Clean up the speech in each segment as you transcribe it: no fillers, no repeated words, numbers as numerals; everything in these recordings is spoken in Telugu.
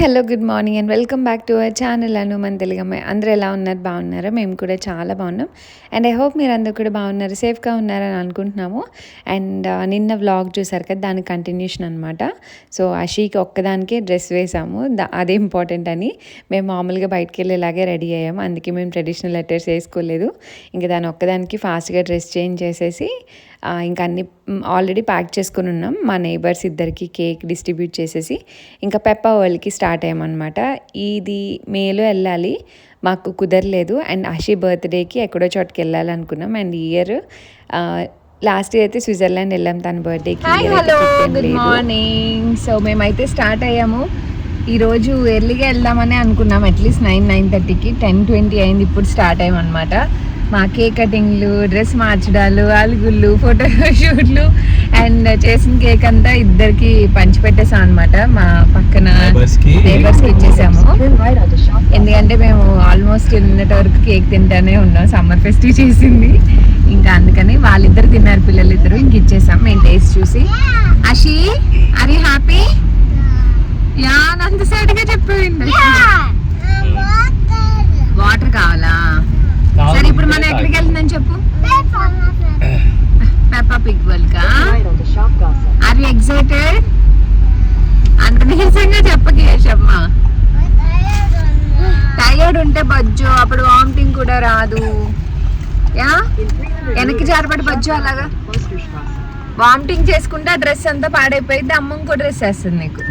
Hello good morning and welcome back to our channel Anu మన తెలుగమ్మాయి. అందరూ ఎలా ఉన్నారు? బాగున్నారా? మేము కూడా చాలా బాగున్నాం. అండ్ ఐ హోప్ మీరు అందరూ కూడా బాగున్నారు, సేఫ్గా ఉన్నారని అనుకుంటున్నాము. అండ్ నిన్న వ్లాగ్ చూసారు కదా, దానికి కంటిన్యూషన్ అనమాట. సో అషీకి ఒక్కదానికే డ్రెస్ వేసాము, అదే ఇంపార్టెంట్ అని. మేము మామూలుగా బయటికి వెళ్ళేలాగే రెడీ అయ్యాము, అందుకే మేము ట్రెడిషనల్ అటైర్స్ వేసుకోలేదు. ఇంకా దాని ఒక్కదానికి ఫాస్ట్గా డ్రెస్ చేంజ్ చేసేసి ఇంకా అన్ని ఆల్రెడీ ప్యాక్ చేసుకుని ఉన్నాం. మా నైబర్స్ ఇద్దరికి కేక్ డిస్ట్రిబ్యూట్ చేసేసి ఇంకా పెప్పా వరల్డ్కి స్టార్ట్ అయ్యామన్నమాట. ఇది మేలో వెళ్ళాలి, మాకు కుదరలేదు. అండ్ అషి బర్త్డేకి ఎక్కడో చోటుకి వెళ్ళాలి అనుకున్నాం. అండ్ ఈ ఇయర్ లాస్ట్ ఇయర్ అయితే స్విట్జర్లాండ్ వెళ్ళాం తన బర్త్డేకి. Hello good morning. సో మేమైతే స్టార్ట్ అయ్యాము. ఈరోజు ఎర్లీగా వెళ్దామని అనుకున్నాం, అట్లీస్ట్ 9:30కి. 10:20 అయింది, ఇప్పుడు స్టార్ట్ అయ్యామన్నమాట. మా కేక్ కటింగ్లు, డ్రెస్ మార్చడాలు, అలుగుళ్ళు, ఫోటో షూట్లు అండ్ చేసిన కేక్ అంతా ఇద్దరికి పంచిపెట్టేసాం అనమాట. మా పక్కన నేబర్స్కి ఇచ్చేసాము, ఎందుకంటే మేము ఆల్మోస్ట్ నిన్నటి వరకు కేక్ తింటానే ఉన్నాం, సమ్మర్ ఫెస్టివ్ చేసింది. ఇంకా అందుకని వాళ్ళిద్దరు తిన్నారు, పిల్లలిద్దరు. ఇంక ఇచ్చేసాం మేము టేస్ట్ చూసి. Ashi are you happy? Yeah, అంత సైడ్గా చెప్పండి. వాటర్ కావాలా? సరే, ఇప్పుడు మనం ఎక్కడికి వెళ్తుందని చెప్పు. పెప్పా పిగ్ వరల్డ్ కా? Are you excited? అంత నీరసంగా చెప్పకి యశమ్మ. టైర్డ్ ఉంటే బజ్జు, అప్పుడు వామిటింగ్ కూడా రాదు. యా, వెనక్కి జారబడి బజ్జు. అలాగా వామిటింగ్ చేసుకుంటే ఆ డ్రెస్ అంతా పాడైపోయింది, అమ్మ ఇంకో డ్రెస్ వేస్తుంది నీకు.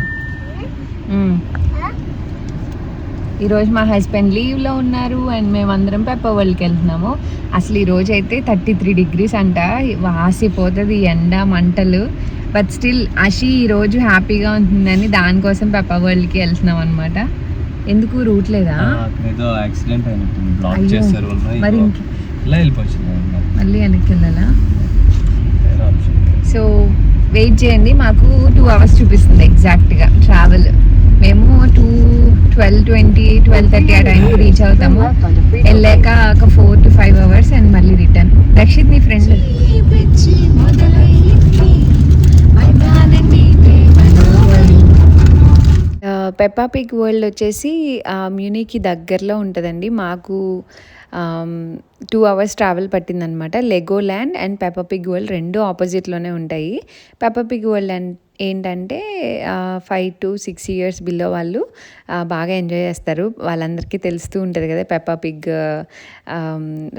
ఈరోజు మా హస్బెండ్ లీవ్లో ఉన్నారు అండ్ మేమందరం పెప్పా వరల్డ్కి వెళ్తున్నాము. అసలు ఈరోజు అయితే 33 degrees అంట, వాసిపోతుంది ఎండ మంటలు. బట్ స్టిల్ అషి ఈరోజు హ్యాపీగా ఉంటుందని దానికోసం పెప్పా వరల్డ్కి వెళ్తున్నాం అనమాట. ఎందుకు రూట్ లేదా? మరి మళ్ళీ వెనక్కి వెళ్ళాలా? సో వెయిట్ చేయండి, మాకు 2 hours చూపిస్తుంది ఎగ్జాక్ట్గా ట్రావెల్. మేము 12:30 ఆ టైంకి రీచ్ అవుతాము. వెళ్ళాక ఒక 4 to 5 hours అండ్ మళ్ళీ రిటర్న్. రక్షిత్ నీ ఫ్రెండ్. పెప్పా పిగ్ వరల్డ్ వచ్చేసి మ్యూనిక్కి దగ్గరలో ఉంటుందండి. మాకు 2 hours ట్రావెల్ పట్టిందనమాట. Legoland and Peppa Pig World రెండు ఆపోజిట్లోనే ఉంటాయి. పెప్పా పిగ్ వరల్డ్ ఏంటంటే 5 to 6 years బిలో వాళ్ళు బాగా ఎంజాయ్ చేస్తారు. వాళ్ళందరికీ తెలుస్తూ ఉంటుంది కదా, పెప్పా పిగ్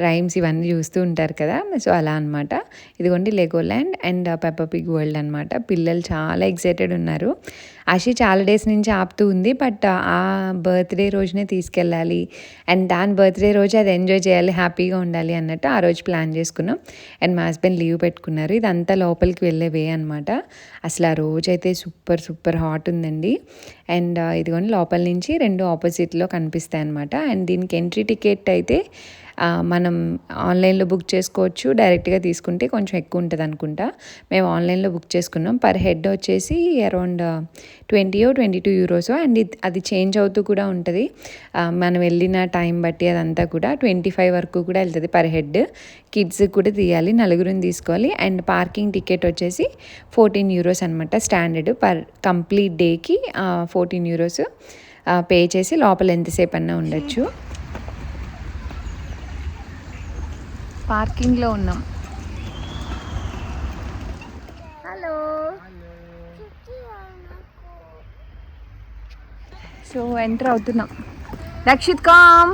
రైమ్స్ ఇవన్నీ చూస్తూ ఉంటారు కదా. సో అలా అనమాట. ఇదిగోండి Lego land and Peppa Pig world అనమాట. పిల్లలు చాలా ఎక్సైటెడ్ ఉన్నారు. అషి చాలా డేస్ నుంచి ఆపుతూ ఉంది, బట్ ఆ బర్త్డే రోజునే తీసుకెళ్ళాలి అండ్ దాని బర్త్డే రోజు అది ఎంజాయ్ చేయాలి, హ్యాపీగా ఉండాలి అన్నట్టు ఆ రోజు ప్లాన్ చేసుకున్నాం. అండ్ మా హస్బెండ్ లీవ్ పెట్టుకున్నారు. ఇదంతా లోపలికి వెళ్ళే వే అనమాట. అసలు ఆ రోజు అయితే సూపర్ హాట్ ఉందండి. అండ్ ఇదిగోండి లోపల నుంచి రెండు ఆపోజిట్లో కనిపిస్తాయి అనమాట. అండ్ దీనికి ఎంట్రీ టికెట్ అయితే మనం ఆన్లైన్లో బుక్ చేసుకోవచ్చు, డైరెక్ట్గా తీసుకుంటే కొంచెం ఎక్కువ ఉంటుంది అనుకుంటా. మేము ఆన్లైన్లో బుక్ చేసుకున్నాం. పర్ హెడ్ వచ్చేసి అరౌండ్ 20 or 22 euros. అండ్ అది చేంజ్ అవుతూ కూడా ఉంటుంది, మనం వెళ్ళిన టైం బట్టి అదంతా కూడా 25 వరకు కూడా వెళ్తుంది పర్ హెడ్. కిడ్స్ కూడా తీయాలి, నలుగురిని తీసుకోవాలి. అండ్ పార్కింగ్ టికెట్ వచ్చేసి 14 euros అనమాట. స్టాండర్డ్ పర్ కంప్లీట్ డేకి 14 euros పే చేసి లోపల ఎంతసేపు అన్నా ఉండొచ్చు. పార్కింగ్లో ఉన్నాం. హలో. సో ఎంటర్ అవుతున్నాం. రక్షిత్ కామ్.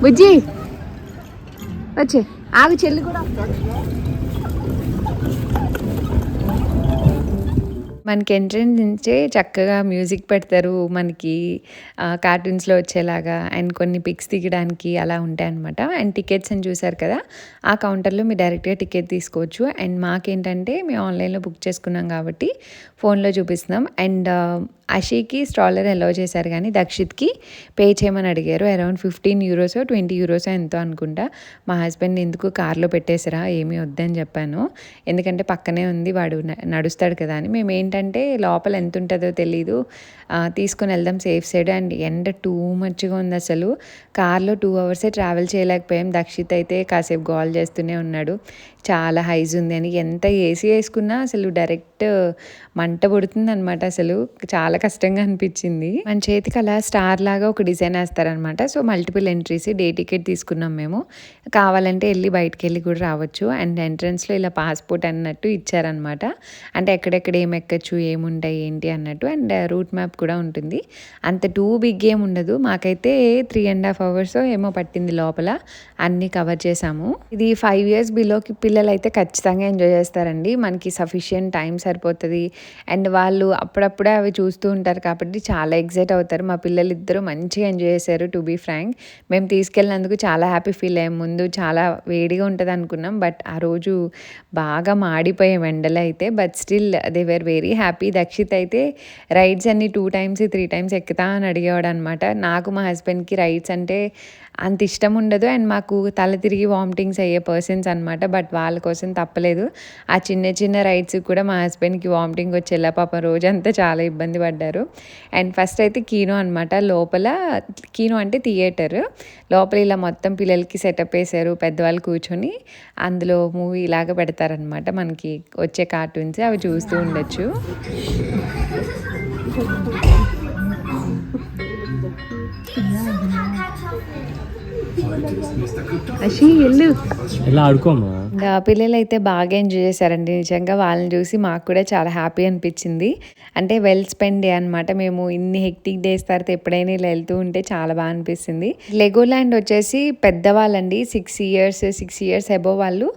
బుజ్జి వచ్చే, ఆగు, చెల్లి కూడా. మనకి ఎంట్రన్స్ నుంచే చక్కగా మ్యూజిక్ పెడతారు, మనకి కార్టూన్స్లో వచ్చేలాగా. అండ్ కొన్ని పిక్స్ దిగడానికి అలా ఉంటాయి అనమాట. అండ్ టికెట్స్ అని చూసారు కదా, ఆ కౌంటర్లో మీరు డైరెక్ట్గా టికెట్ తీసుకోవచ్చు. అండ్ మాకేంటంటే మేము ఆన్లైన్లో బుక్ చేసుకున్నాం కాబట్టి ఫోన్లో చూపిస్తున్నాం. అండ్ అషీకి స్ట్రాలర్ అలౌ చేశారు కానీ దక్షిత్కి పే చేయమని అడిగారు. అరౌండ్ 15 యూరోసో 20 యూరోసో ఎంతో అనుకుంటా. మా హస్బెండ్ ఎందుకు కార్లో పెట్టేసిరా ఏమీ వద్దని చెప్పాను, ఎందుకంటే పక్కనే ఉంది వాడు నడుస్తాడు కదా అని. మేము ఏంటంటే లోపల ఎంత ఉంటుందో తెలీదు, తీసుకొని వెళ్దాం సేఫ్ సైడ్. అండ్ ఎండ టూ మచ్గా ఉంది అసలు. కార్లో 2 అవర్సే ట్రావెల్ చేయలేకపోయాం. దక్షిత్ అయితే కాసేపు గోల్ చేస్తూనే ఉన్నాడు, చాలా హైజ్ ఉంది అని. ఎంత ఏసీ వేసుకున్నా అసలు డైరెక్ట్ మంట పుడుతుంది అనమాట. అసలు చాలా కష్టంగా అనిపించింది. మన చేతికి అలా స్టార్ లాగా ఒక డిజైన్ వేస్తారనమాట. So multiple entries, day ticket తీసుకున్నాం మేము. కావాలంటే వెళ్ళి బయటికి వెళ్ళి కూడా రావచ్చు. అండ్ ఎంట్రన్స్లో ఇలా పాస్పోర్ట్ అన్నట్టు ఇచ్చారనమాట. అంటే ఎక్కడెక్కడ ఏం ఎక్కచ్చు, ఏముంటాయి ఏంటి అన్నట్టు. అండ్ రూట్ మ్యాప్ కూడా ఉంటుంది. అంత టూ బిగ్ ఏం ఉండదు. మాకైతే 3.5 hours ఏమో పట్టింది లోపల అన్నీ కవర్ చేసాము. ఇది 5 years బిలోకి పిల్లలు అయితే ఖచ్చితంగా ఎంజాయ్ చేస్తారండి. మనకి సఫిషియెంట్ టైం సరిపోతుంది. అండ్ వాళ్ళు అప్పుడప్పుడే అవి చూస్తూ ఉంటారు కాబట్టి చాలా ఎగ్జైట్ అవుతారు. మా పిల్లలు ఇద్దరు మంచిగా ఎంజాయ్ చేశారు. టు బీ ఫ్రాంక్, మేము తీసుకెళ్ళినందుకు చాలా హ్యాపీ ఫీల్ అయ్యాం. ముందు చాలా వేడిగా ఉంటుంది అనుకున్నాం, బట్ ఆ రోజు బాగా మాడిపోయాం ఎండలో అయితే. But still they were very happy. Dakshit అయితే రైడ్స్ అన్ని 2 times 3 times ఎక్కుతా అని అడిగేవాడు అనమాట. నాకు మా హస్బెండ్కి రైడ్స్ అంటే అంత ఇష్టం ఉండదు. అండ్ మాకు తల తిరిగి వామిటింగ్స్ అయ్యే పర్సన్స్ అనమాట. బట్ వాళ్ళ కోసం తప్పలేదు. ఆ చిన్న చిన్న రైడ్స్ కూడా మా హస్బెండ్కి వామిటింగ్ వచ్చేలా పాపం రోజంతా చాలా ఇబ్బంది పడ్డారు. అండ్ ఫస్ట్ అయితే కీనో అనమాట. లోపల కీనో అంటే థియేటర్ లోపల ఇలా మొత్తం పిల్లలకి సెటప్ వేశారు. పెద్దవాళ్ళు కూర్చొని అందులో మూవీ ఇలాగ పెడతారనమాట. మనకి వచ్చే కార్టూన్స్ అవి చూస్తూ ఉండొచ్చు. అషి ఎల్లు ఎలా ఆడుకోమా. పిల్లలు అయితే బాగా ఎంజాయ్ చేశారండి. నిజంగా వాళ్ళని చూసి మాకు కూడా చాలా హ్యాపీ అనిపించింది. అంటే వెల్ స్పెండ్ డే అనమాట. మేము ఇన్ని హెక్టిక్ డేస్ తర్వాత ఎప్పుడైనా ఇలా వెళ్తూ ఉంటే చాలా బాగా అనిపిస్తుంది. లెగోల్యాండ్ వచ్చేసి పెద్దవాళ్ళండి, 6 years అబోవ్ వాళ్ళు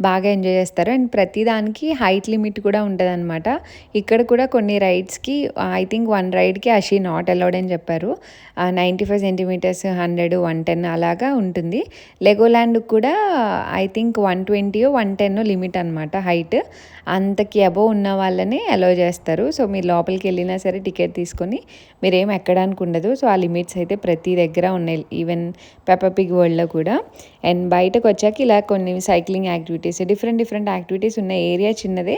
బాగా ఎంజాయ్ చేస్తారు. అండ్ ప్రతి దానికి హైట్ లిమిట్ కూడా ఉంటుంది అనమాట. ఇక్కడ కూడా కొన్ని రైడ్స్కి I think 1 రైడ్కి Ashi not allowed అని చెప్పారు. 95 centimeters, 100, 110 అలాగా ఉంటుంది. లెగోల్యాండ్ కూడా ఐ థింక్ 120 110 లిమిట్ అనమాట హైట్. అంతకి అబోవ్ ఉన్న వాళ్ళనే అలౌ చేస్తారు. సో మీరు లోపలికి వెళ్ళినా సరే టికెట్ తీసుకొని మీరేం ఎక్కడానికి ఉండదు. సో ఆ లిమిట్స్ అయితే ప్రతి దగ్గర ఉన్నాయి, ఈవెన్ పెప్పా పిగ్ వరల్డ్లో కూడా. అండ్ బయటకు వచ్చాక ఇలా కొన్ని సైక్లింగ్ యాక్టివిటీస్, డిఫరెంట్ యాక్టివిటీస్ ఉన్న ఏరియా చిన్నదే,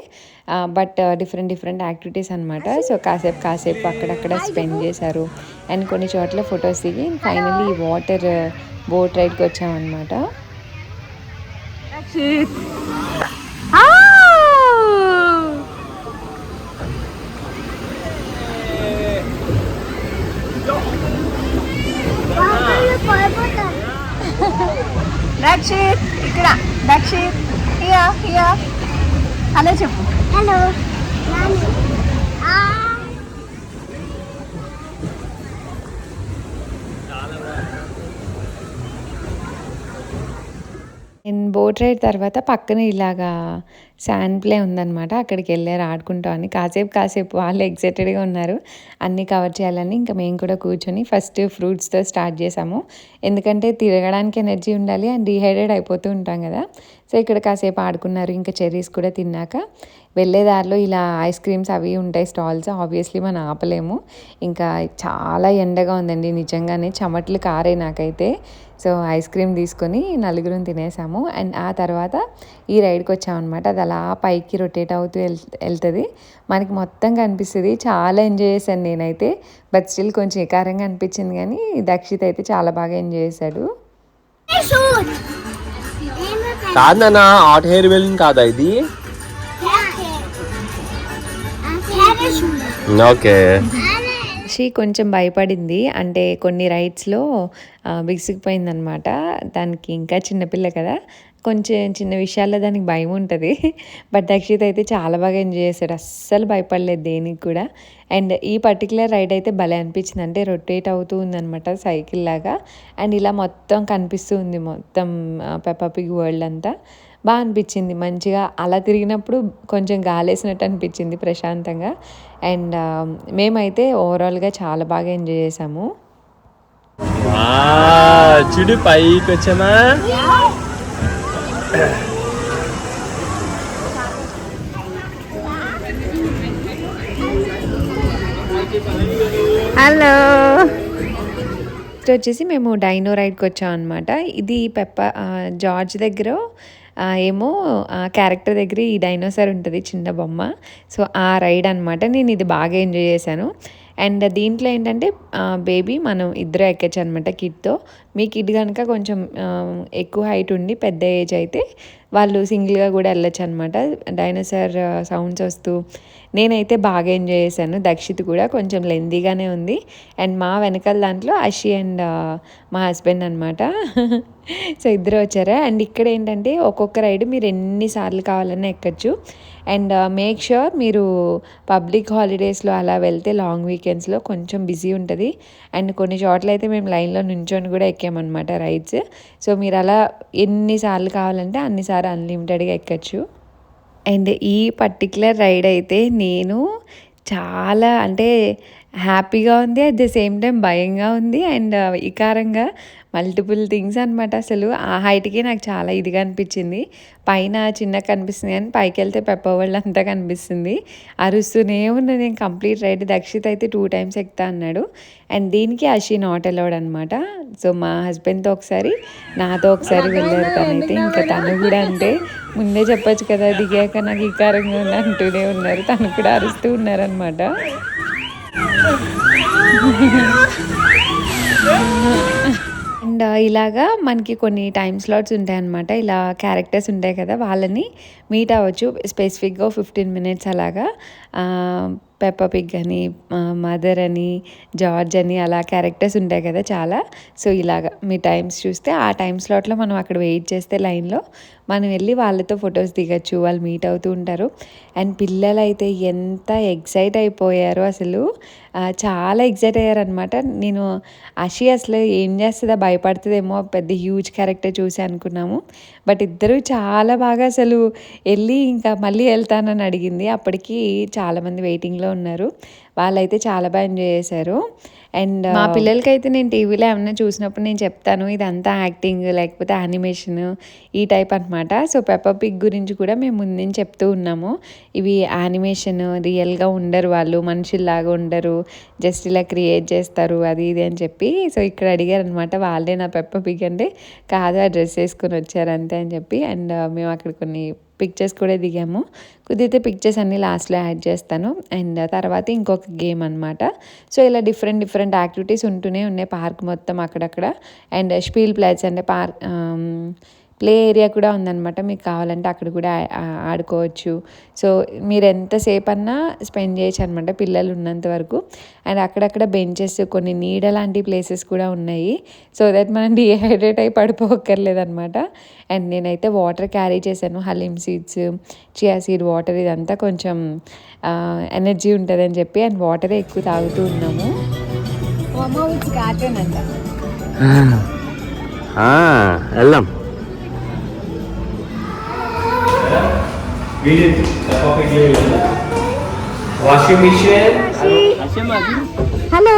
బట్ డిఫరెంట్ యాక్టివిటీస్ అనమాట. సో కాసేపు అక్కడక్కడ స్పెండ్ చేశారు. అండ్ కొన్ని చోట్ల ఫొటోస్ దిగి ఫైనల్లీ ఈ వాటర్ బోట్ రైడ్కి వచ్చామన్నమాట. దక్షిత్ ఇక్కడ, దక్షిత్ హియా హలో చెప్పు. హలో బోట్ రైడ్ తర్వాత పక్కన ఇలాగా శాండ్ ప్లే ఉందన్నమాట. అక్కడికి వెళ్ళారు ఆడుకుంటాం అని. కాసేపు వాళ్ళు ఎక్సైటెడ్గా ఉన్నారు అన్నీ కవర్ చేయాలని. ఇంకా మేము కూడా కూర్చొని ఫస్ట్ ఫ్రూట్స్తో స్టార్ట్ చేసాము. ఎందుకంటే తిరగడానికి ఎనర్జీ ఉండాలి అండ్ డీహైడ్రేట్ అయిపోతూ ఉంటాం కదా. సో ఇక్కడ కాసేపు ఆడుకున్నారు. ఇంకా చెర్రీస్ కూడా తిన్నాక వెళ్ళే దారిలో ఇలా ఐస్ క్రీమ్స్ అవి ఉంటాయి స్టాల్స్. ఆబ్వియస్లీ మనం ఆపలేము. ఇంకా చాలా ఎండగా ఉందండి, నిజంగానే చెమటలు కారే నాకైతే. సో ఐస్ క్రీమ్ తీసుకొని నలుగురం తినేసాము. అండ్ ఆ తర్వాత ఈ రైడ్కి వచ్చామన్నమాట. అది అలా పైకి రొటేట్ అవుతూ వెళ్తుంది, మనకి మొత్తం కనిపిస్తుంది. చాలా ఎంజాయ్ చేశాను నేనైతే. బట్ స్టిల్ కొంచెం ఎకారంగా అనిపించింది, కానీ దక్షిత్ అయితే చాలా బాగా ఎంజాయ్ చేశాడు. కాదు నాన్న, హాట్ హెయిర్ బెలూన్ కాదా ఇది? ఓకే. కొంచెం భయపడింది, అంటే కొన్ని రైడ్స్లో బిగుసుకుపోయిందనమాట. దానికి ఇంకా చిన్నపిల్ల కదా, కొంచెం చిన్న విషయాల్లో దానికి భయం ఉంటుంది. బట్ దక్షిత్ అయితే చాలా బాగా ఎంజాయ్ చేశాడు, అస్సలు భయపడలేదు దేనికి కూడా. అండ్ ఈ పర్టికులర్ రైడ్ అయితే భలే అనిపించింది, అంటే రొటేట్ అవుతూ ఉందన్నమాట సైకిల్ లాగా. అండ్ ఇలా మొత్తం కనిపిస్తూ ఉంది మొత్తం పెప్పా పిగ్ వరల్డ్ అంతా. బాగా అనిపించింది, మంచిగా అలా తిరిగినప్పుడు కొంచెం గాలేసినట్టు అనిపించింది ప్రశాంతంగా. అండ్ మేమైతే ఓవరాల్గా చాలా బాగా ఎంజాయ్ చేసాము. చూడు పైకి వచ్చామా. హలో. వచ్చేసి మేము డైనో రైడ్కి వచ్చాం అనమాట. ఇది జార్జ్ దగ్గర ఏమో క్యారెక్టర్ దగ్గర ఈ డైనోసార్ ఉంటుంది చిన్న బొమ్మ. సో ఆ రైడ్ అనమాట. నేను ఇది బాగా ఎంజాయ్ చేశాను. అండ్ దీంట్లో ఏంటంటే బేబీ మనం ఇద్దరు ఎక్కొచ్చు అనమాట కిడ్తో. మీ కిడ్ కనుక కొంచెం ఎక్కువ హైట్ ఉండి పెద్ద ఏజ్ అయితే వాళ్ళు సింగిల్గా కూడా వెళ్ళొచ్చు అనమాట. డైనోసార్ సౌండ్స్ వస్తూ నేనైతే బాగా ఎంజాయ్ చేశాను. దక్షిత్ కూడా కొంచెం లెందీగానే ఉంది. అండ్ మా వెనకాల దాంట్లో అషి అండ్ మా హస్బెండ్ అనమాట. సో ఇద్దరు వచ్చారా. అండ్ ఇక్కడ ఏంటంటే ఒక్కొక్క రైడ్ మీరు ఎన్నిసార్లు కావాలన్నా ఎక్కచ్చు. అండ్ మేక్ ష్యూర్ మీరు పబ్లిక్ హాలిడేస్లో అలా వెళ్తే లాంగ్ వీకెండ్స్లో కొంచెం బిజీ ఉంటుంది. అండ్ కొన్ని చోట్ల అయితే మేము లైన్లో నుంచొని కూడా ఎక్కామన్నమాట రైడ్స్. సో మీరు అలా ఎన్నిసార్లు కావాలంటే అన్నిసార్లు అన్లిమిటెడ్గా ఎక్కచ్చు. అండ్ ఈ పర్టిక్యులర్ రైడ్ అయితే నేను చాలా అంటే హ్యాపీగా ఉంది. అట్ ద సేమ్ టైం భయంగా ఉంది. అండ్ వికారంగా మల్టిపుల్ థింగ్స్ అనమాట. అసలు ఆ హైట్కి నాకు చాలా ఇదిగా అనిపించింది. పైన చిన్నగా కనిపిస్తుంది కానీ పైకి వెళ్తే పెప్ప వరల్డ్ అంతా కనిపిస్తుంది. అరుస్తూనే ఉన్నా నేను కంప్లీట్ రైడ్. దక్షిత్ అయితే 2 times ఎక్కుతా అన్నాడు. అండ్ దీనికి అషి నాట్ అలౌడ్ అనమాట. సో మా హస్బెండ్తో ఒకసారి నాతో ఒకసారి వెళ్ళారు తనైతే. ఇంకా తను కూడా అంటే ముందే చెప్పొచ్చు కదా దిగాక నాకు వికారంగా ఉంది అంటూనే ఉన్నారు. తను కూడా అరుస్తూ ఉన్నారనమాట. అండ్ ఇలాగా మనకి కొన్ని టైమ్ స్లాట్స్ ఉంటాయన్నమాట. ఇలా క్యారెక్టర్స్ ఉంటాయి కదా వాళ్ళని మీట్ అవ్వచ్చు స్పెసిఫిక్గా 15 minutes అలాగా. పెప్పా పిగ్ అని, మదర్ అని, జార్జ్ అని అలా క్యారెక్టర్స్ ఉంటాయి కదా చాలా. సో ఇలాగా మీ టైమ్స్ చూస్తే ఆ టైం స్లాట్లో మనం అక్కడ వెయిట్ చేస్తే లైన్లో మనం వెళ్ళి వాళ్ళతో ఫొటోస్ దిగచ్చు. వాళ్ళు మీట్ అవుతూ ఉంటారు. అండ్ పిల్లలు అయితే ఎంత ఎక్సైట్ అయిపోయారో అసలు చాలా ఎక్సైట్ అయ్యారనమాట. నేను అషి అసలు ఏం చేస్తుందా భయపడుతుందేమో పెద్ద హ్యూజ్ క్యారెక్టర్ చూసి అనుకున్నాము. బట్ ఇద్దరు చాలా బాగా అసలు వెళ్ళి ఇంకా మళ్ళీ వెళ్తానని అడిగింది. అప్పటికి చాలామంది వెయిటింగ్లో ఉన్నారు. వాళ్ళైతే చాలా బాగా ఎంజాయ్ చేశారు. అండ్ మా పిల్లలకైతే నేను టీవీలో ఏమన్నా చూసినప్పుడు నేను చెప్తాను ఇదంతా యాక్టింగ్ లేకపోతే యానిమేషన్ ఈ టైప్ అనమాట. సో పెప్పా పిగ్ గురించి కూడా మేము ముందు చెప్తూ ఉన్నాము. ఇవి యానిమేషన్, రియల్గా ఉండరు, వాళ్ళు మనుషుల్లాగా ఉండరు, జస్ట్ ఇలా క్రియేట్ చేస్తారు అది ఇది అని చెప్పి. సో ఇక్కడ అడిగారు అనమాట వాళ్ళే నా పెప్పా పిగ్ అంటే కాదు ఆ డ్రెస్ వేసుకొని వచ్చారు అంతే అని చెప్పి. అండ్ మేము అక్కడ కొన్ని పిక్చర్స్ కూడా దిగాము. కుదిరితే పిక్చర్స్ అన్నీ లాస్ట్లో యాడ్ చేస్తాను. అండ్ తర్వాత ఇంకొక గేమ్ అనమాట. సో ఇలా డిఫరెంట్ యాక్టివిటీస్ ఉంటూనే ఉన్నాయి పార్క్ మొత్తం అక్కడక్కడ. అండ్ స్పీల్ ప్లేస్ అంటే ప్లే ఏరియా కూడా ఉందన్నమాట. మీకు కావాలంటే అక్కడ కూడా ఆడుకోవచ్చు. సో మీరు ఎంతసేపు అన్నా స్పెండ్ చేయొచ్చు అనమాట పిల్లలు ఉన్నంత వరకు. అండ్ అక్కడక్కడ బెంచెస్, కొన్ని నీడ లాంటి ప్లేసెస్ కూడా ఉన్నాయి. సో దట్ మనం డిహైడ్రేట్ అయి పడిపోక్కర్లేదు అనమాట. అండ్ నేనైతే వాటర్ క్యారీ చేశాను. Halim seeds, chia seed water ఇదంతా కొంచెం ఎనర్జీ ఉంటుందని చెప్పి. అండ్ వాటరే ఎక్కువ తాగుతూ ఉన్నాము. వెళ్దాం. Washing machine. హలో.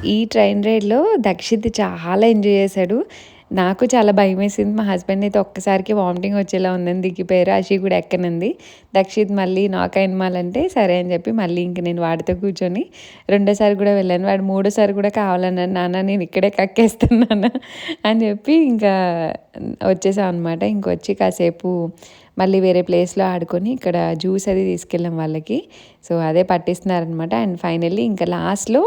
ఈ ట్రైన్ రైడ్లో దక్షిత్ చాలా ఎంజాయ్ చేశాడు. నాకు చాలా భయం వేసింది. మా హస్బెండ్ అయితే ఒక్కసారికి వామిటింగ్ వచ్చేలా ఉందని దిగిపోయారు. అషి కూడా ఎక్కనుంది. దక్షిత్ మళ్ళీ నాకు అయినమాలంటే సరే అని చెప్పి మళ్ళీ ఇంక నేను వాడితో కూర్చొని రెండోసారి కూడా వెళ్ళాను. వాడు మూడోసారి కూడా కావాలన్నాను. నాన్న నేను ఇక్కడే కక్కేస్తున్నాను అని చెప్పి ఇంకా వచ్చేసాం అనమాట. ఇంకొచ్చి కాసేపు మళ్ళీ వేరే ప్లేస్లో ఆడుకొని ఇక్కడ జ్యూస్ అది తీసుకెళ్ళాం వాళ్ళకి. సో అదే పట్టిస్తున్నారనమాట. అండ్ ఫైనల్లీ ఇంకా లాస్ట్లో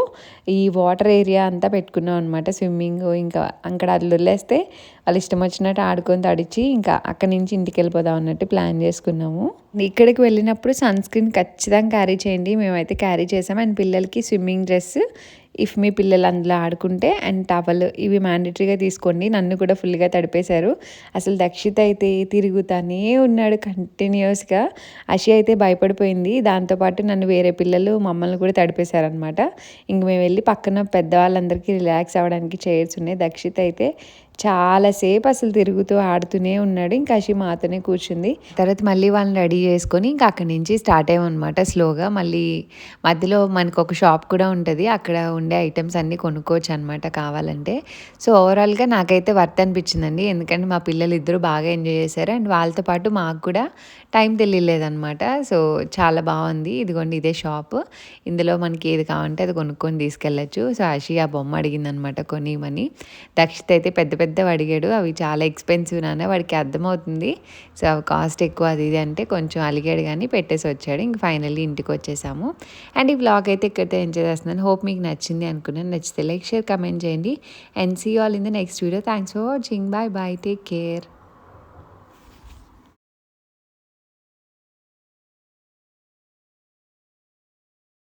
ఈ వాటర్ ఏరియా అంతా పెట్టుకున్నాం అనమాట. స్విమ్మింగ్ ఇంకా అక్కడ అది వదిలేస్తే వాళ్ళు ఇష్టం వచ్చినట్టు ఆడుకొని తడిచి ఇంకా అక్కడి నుంచి ఇంటికి వెళ్ళిపోదాం అన్నట్టు ప్లాన్ చేసుకున్నాము. ఇక్కడికి వెళ్ళినప్పుడు సన్ స్క్రీన్ ఖచ్చితంగా క్యారీ చేయండి. మేమైతే క్యారీ చేసాం. అండ్ పిల్లలకి స్విమ్మింగ్ డ్రెస్, ఇఫ్ మీ పిల్లలు అందులో ఆడుకుంటే, అండ్ టవల్ ఇవి మ్యాండేటరీగా తీసుకోండి. నన్ను కూడా ఫుల్గా తడిపేశారు. అసలు దక్షిత్ అయితే తిరుగుతానే ఉన్నాడు కంటిన్యూస్గా. అషి అయితే భయపడిపోయింది. దాంతోపాటు నన్ను వేరే పిల్లలు మమ్మల్ని కూడా తడిపేశారనమాట. ఇంక మేము వెళ్ళి పక్కన పెద్దవాళ్ళందరికీ రిలాక్స్ అవ్వడానికి చైర్స్ ఉన్నాయి. దక్షిత్ అయితే చాలాసేపు అసలు తిరుగుతూ ఆడుతూనే ఉన్నాడు. ఇంకా అషి మాతోనే కూర్చుంది. తర్వాత మళ్ళీ వాళ్ళని రెడీ చేసుకొని ఇంకా అక్కడి నుంచి స్టార్ట్ అయ్యామన్నమాట స్లోగా. మళ్ళీ మధ్యలో మనకు ఒక షాప్ కూడా ఉంటుంది. అక్కడ ఉండే ఐటమ్స్ అన్నీ కొనుక్కోవచ్చు అనమాట కావాలంటే. సో ఓవరాల్గా నాకైతే వర్త్ అనిపించిందండి. ఎందుకంటే మా పిల్లలు ఇద్దరు బాగా ఎంజాయ్ చేశారు. అండ్ వాళ్ళతో పాటు మాకు కూడా టైం తెలియలేదన్నమాట. సో చాలా బాగుంది. ఇదిగోండి ఇదే షాప్. ఇందులో మనకి ఏది కావాలంటే అది కొనుక్కొని తీసుకెళ్ళచ్చు. సో అషి ఆ బొమ్మ అడిగిందనమాట కొనిమని. దక్షిత్ అయితే పెద్ద పెద్దవి అడిగాడు. అవి చాలా ఎక్స్పెన్సివ్ నాన్న, వాడికి అర్థమవుతుంది. సో అవి కాస్ట్ ఎక్కువ అది ఇది అంటే కొంచెం అలిగాడు కానీ పెట్టేసి వచ్చాడు. ఇంక ఫైనల్లీ ఇంటికి వచ్చేసాము. అండ్ ఈ వ్లాగ్ అయితే ఇక్కడితో ఎంజాయ్ చేస్తున్నాను. హోప్ మీకు నచ్చింది అనుకున్నాను. నచ్చితే లైక్, షేర్, కమెంట్ చేయండి. And see all in the next video. Thanks for watching. Bye bye. Take care.